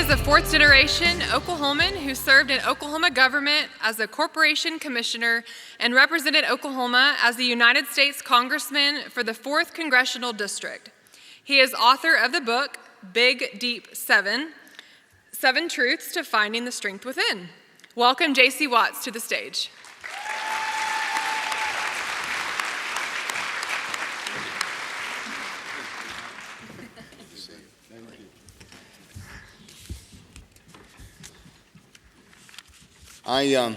is a fourth-generation Oklahoman who served in Oklahoma government as a corporation commissioner and represented Oklahoma as the United States Congressman for the 4th Congressional District. He is author of the book, Big Deep Seven Truths to Finding the Strength Within. Welcome J.C. Watts to the stage. I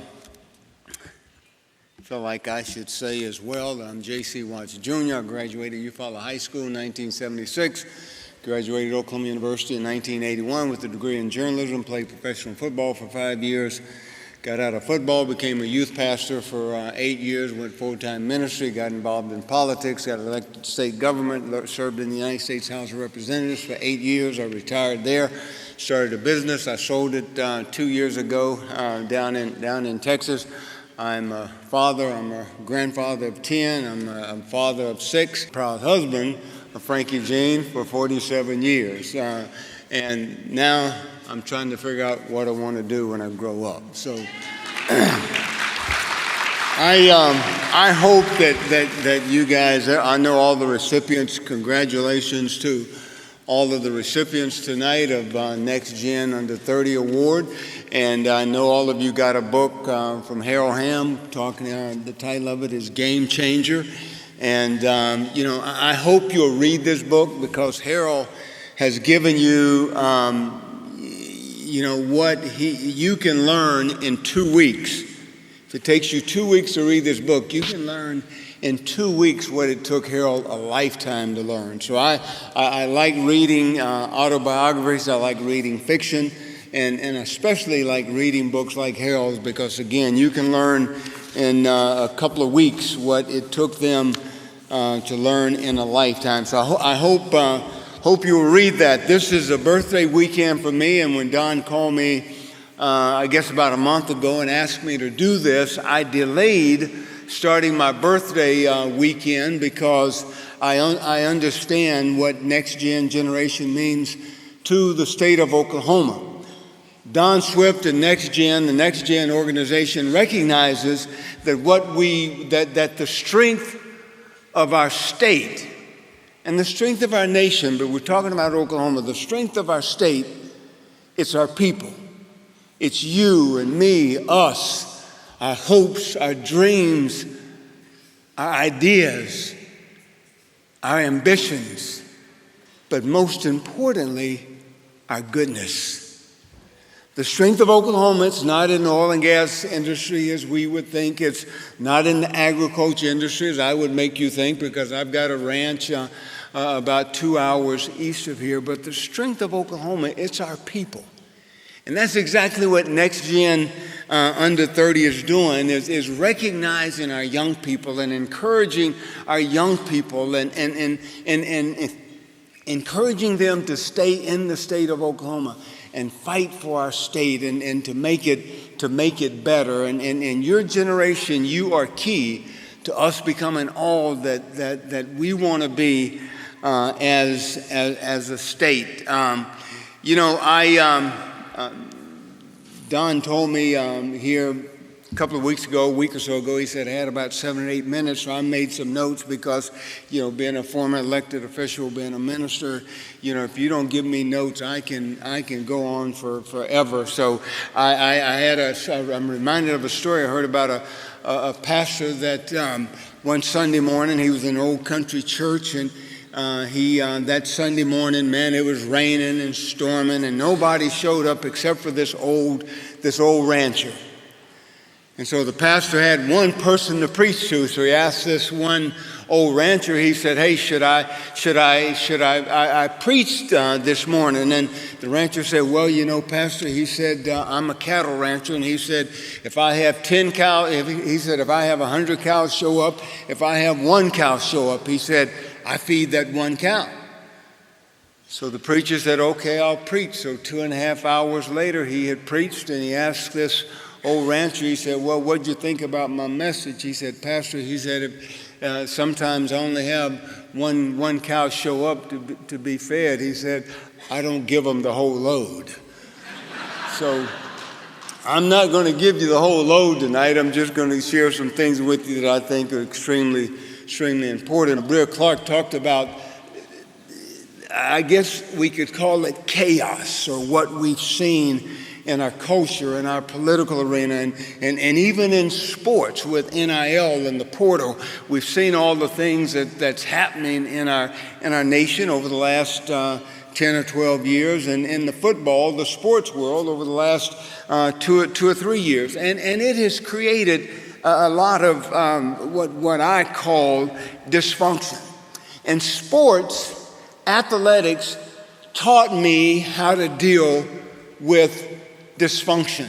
feel like I should say as well that I'm J.C. Watts Jr. I graduated Eufaula High School in 1976, graduated Oklahoma University in 1981 with a degree in journalism, played professional football for 5 years, got out of football, became a youth pastor for 8 years, went full-time ministry, got involved in politics, got elected to state government, served in the United States House of Representatives for 8 years. I retired there. Started a business. I sold it 2 years ago down in Texas. I'm a father. I'm a grandfather of 10. I'm a father of 6. Proud husband of Frankie Jean for 47 years. And now I'm trying to figure out what I want to do when I grow up. So I hope that you guys, I know all the recipients, congratulations to all of the recipients tonight of NextGen Under 30 Award. And I know all of you got a book from Harold Hamm talking, the title of it is Game Changer. And, I hope you'll read this book because Harold has given you, what you can learn in 2 weeks. If it takes you 2 weeks to read this book, you can learn in 2 weeks what it took Harold a lifetime to learn. So I like reading autobiographies, I like reading fiction, and especially like reading books like Harold's because, again, you can learn in a couple of weeks what it took them to learn in a lifetime. So I hope you will read that. This is a birthday weekend for me, and when Don called me, I guess about a month ago and asked me to do this, I delayed starting my birthday weekend because I understand what NextGen generation means to the state of Oklahoma. Don Swift and NextGen, the NextGen organization, recognizes that that the strength of our state and the strength of our nation, but we're talking about Oklahoma, the strength of our state, it's our people. It's you and me, us, our hopes, our dreams, our ideas, our ambitions, but most importantly, our goodness. The strength of Oklahoma, it's not in the oil and gas industry as we would think. It's not in the agriculture industry as I would make you think because I've got a ranch about 2 hours east of here. But the strength of Oklahoma, it's our people. And that's exactly what NextGen Under 30 is doing, is recognizing our young people and encouraging our young people and encouraging them to stay in the state of Oklahoma and fight for our state and to make it better. And your generation, you are key to us becoming all that we want to be as a state. Don told me here a couple of weeks ago, a week or so ago, he said I had about 7 or 8 minutes, so I made some notes because, being a former elected official, being a minister, if you don't give me notes, I can go on forever. So I'm reminded of a story I heard about a pastor that one Sunday morning, he was in an old country church, and that Sunday morning, man, it was raining and storming, and nobody showed up except for this old rancher. And so the pastor had one person to preach to. So he asked this one old rancher. He said, "Hey, should I preached this morning?" And the rancher said, "Well, Pastor," he said, "I'm a cattle rancher." And he said, "If I have 10 cows," he said, "if I have 100 cows show up, if I have 1 cow show up," he said, "I feed that 1 cow." So the preacher said, "Okay, I'll preach." So 2.5 hours later, he had preached, and he asked this old rancher, he said, "Well, what'd you think about my message?" He said, "Pastor," he said, "sometimes I only have one cow show up to be fed." He said, "I don't give them the whole load." So I'm not going to give you the whole load tonight. I'm just going to share some things with you that I think are extremely important. Bria Clark talked about, I guess we could call it chaos, or what we've seen in our culture, in our political arena, and even in sports with NIL and the portal. We've seen all the things that's happening in our nation over the last 10 or 12 years, and in the football, the sports world over the last 2 or 3 years. And it has created a lot of what I call dysfunction. And sports, athletics, taught me how to deal with dysfunction.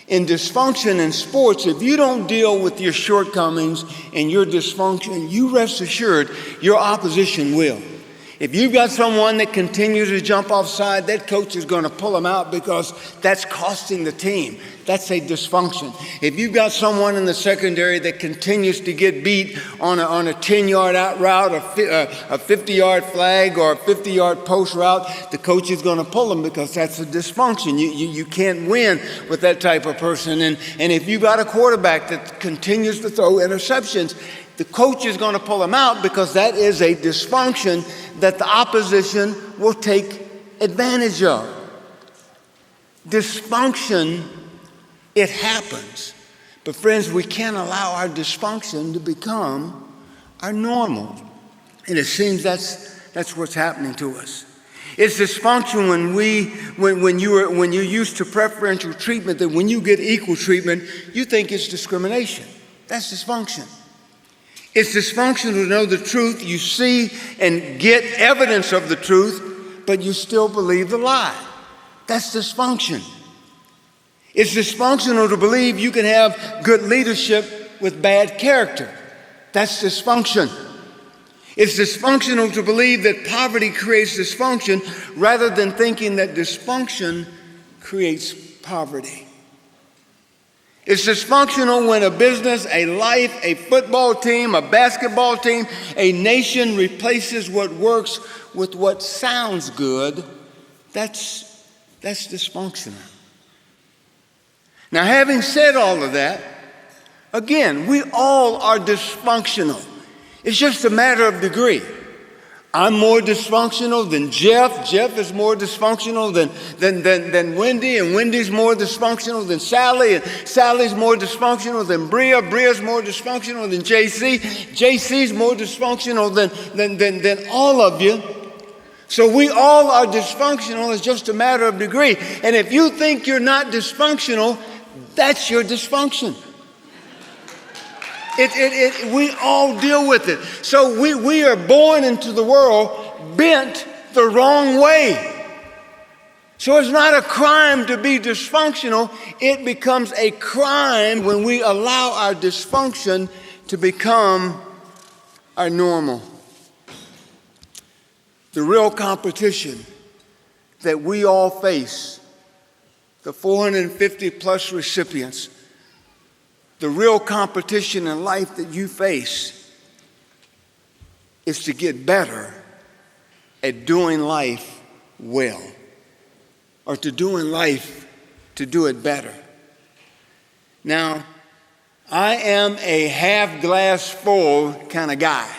In dysfunction in sports, if you don't deal with your shortcomings and your dysfunction, you rest assured your opposition will. If you've got someone that continues to jump offside, that coach is going to pull them out because that's costing the team. That's a dysfunction. If you've got someone in the secondary that continues to get beat on a 10-yard out route, a 50-yard flag, or a 50-yard post route, the coach is going to pull them because that's a dysfunction. You can't win with that type of person. And if you've got a quarterback that continues to throw interceptions, the coach is going to pull him out because that is a dysfunction that the opposition will take advantage of. Dysfunction, it happens. But friends, we can't allow our dysfunction to become our normal. And it seems that's what's happening to us. It's dysfunction when you're used to preferential treatment, that when you get equal treatment, you think it's discrimination. That's dysfunction. It's dysfunctional to know the truth. You see and get evidence of the truth, but you still believe the lie. That's dysfunction. It's dysfunctional to believe you can have good leadership with bad character. That's dysfunction. It's dysfunctional to believe that poverty creates dysfunction rather than thinking that dysfunction creates poverty. It's dysfunctional when a business, a life, a football team, a basketball team, a nation replaces what works with what sounds good. That's dysfunctional. Now, having said all of that, again, we all are dysfunctional. It's just a matter of degree. I'm more dysfunctional than Jeff. Jeff is more dysfunctional than Wendy, and Wendy's more dysfunctional than Sally, and Sally's more dysfunctional than Bria. Bria's more dysfunctional than JC. JC's more dysfunctional than all of you. So we all are dysfunctional. It's just a matter of degree. And if you think you're not dysfunctional, that's your dysfunction. We all deal with it. So we are born into the world bent the wrong way. So it's not a crime to be dysfunctional. It becomes a crime when we allow our dysfunction to become our normal. The real competition that we all face, the 450 plus recipients, the real competition in life that you face is to get better at doing life well, or to doing life to do it better. Now, I am a half glass full kind of guy.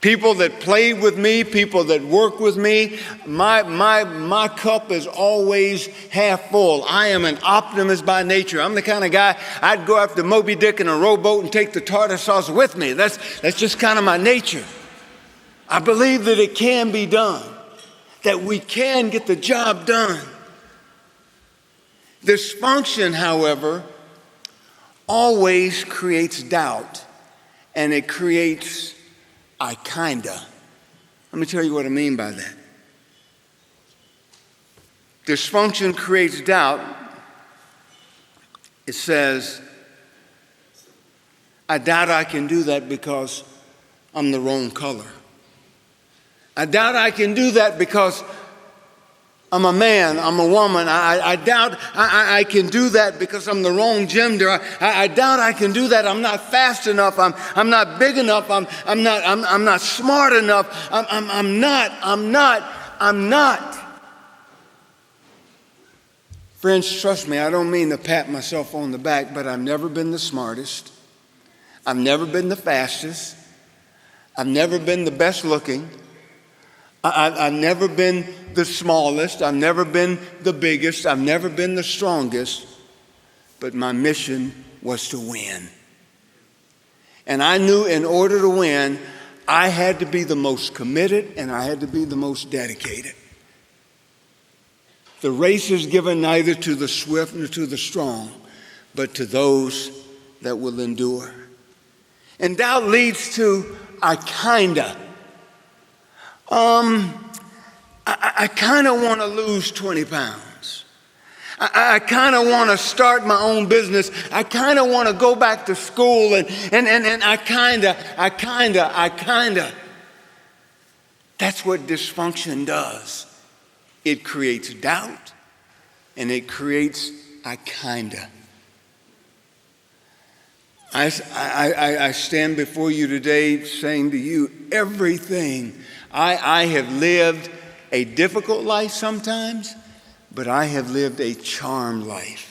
People that play with me, people that work with me, my cup is always half full. I am an optimist by nature. I'm the kind of guy, I'd go after Moby Dick in a rowboat and take the tartar sauce with me. That's just kind of my nature. I believe that it can be done, that we can get the job done. Dysfunction, however, always creates doubt, and it creates I kinda. Let me tell you what I mean by that. Dysfunction creates doubt. It says, I doubt I can do that because I'm the wrong color. I doubt I can do that because I'm a man, I'm a woman. I doubt I can do that because I'm the wrong gender. I doubt I can do that. I'm not fast enough. I'm not big enough. I'm not smart enough. I'm not. Friends, trust me, I don't mean to pat myself on the back, but I've never been the smartest. I've never been the fastest. I've never been the best looking. I've never been the smallest. I've never been the biggest. I've never been the strongest. But my mission was to win. And I knew in order to win, I had to be the most committed and I had to be the most dedicated. The race is given neither to the swift nor to the strong, but to those that will endure. And doubt leads to I kinda want to lose 20 pounds. I kind of want to start my own business. I kind of want to go back to school and I kinda. That's what dysfunction does. It creates doubt and it creates I kinda. I stand before you today saying to you, everything. I have lived a difficult life sometimes, but I have lived a charmed life.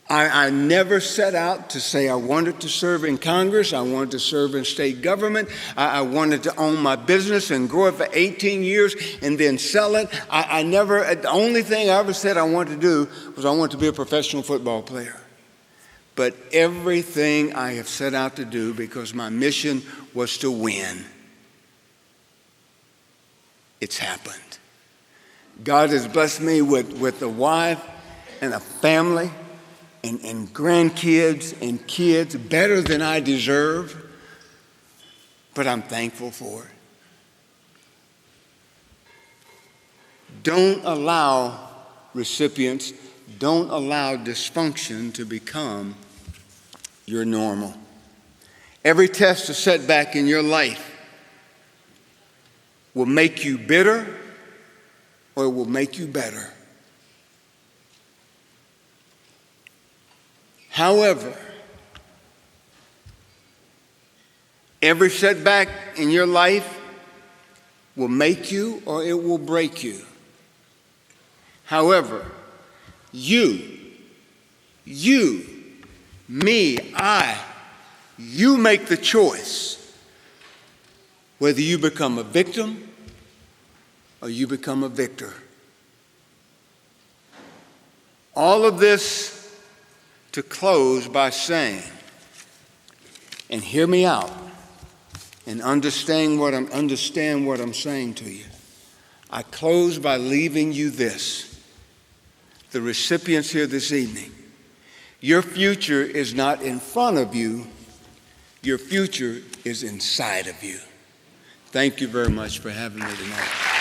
I never set out to say I wanted to serve in Congress. I wanted to serve in state government. I wanted to own my business and grow it for 18 years and then sell it. The only thing I ever said I wanted to do was I wanted to be a professional football player. But everything I have set out to do because my mission was to win, it's happened. God has blessed me with a wife and a family and grandkids and kids better than I deserve, but I'm thankful for it. Don't allow dysfunction to become your normal. Every test or setback in your life will make you bitter or it will make you better. However, every setback in your life will make you or it will break you. However, you, me, you make the choice whether you become a victim or you become a victor. All of this to close by saying, and hear me out, and understand what I'm saying to you. I close by leaving you this. The recipients here this evening, your future is not in front of you, your future is inside of you. Thank you very much for having me tonight.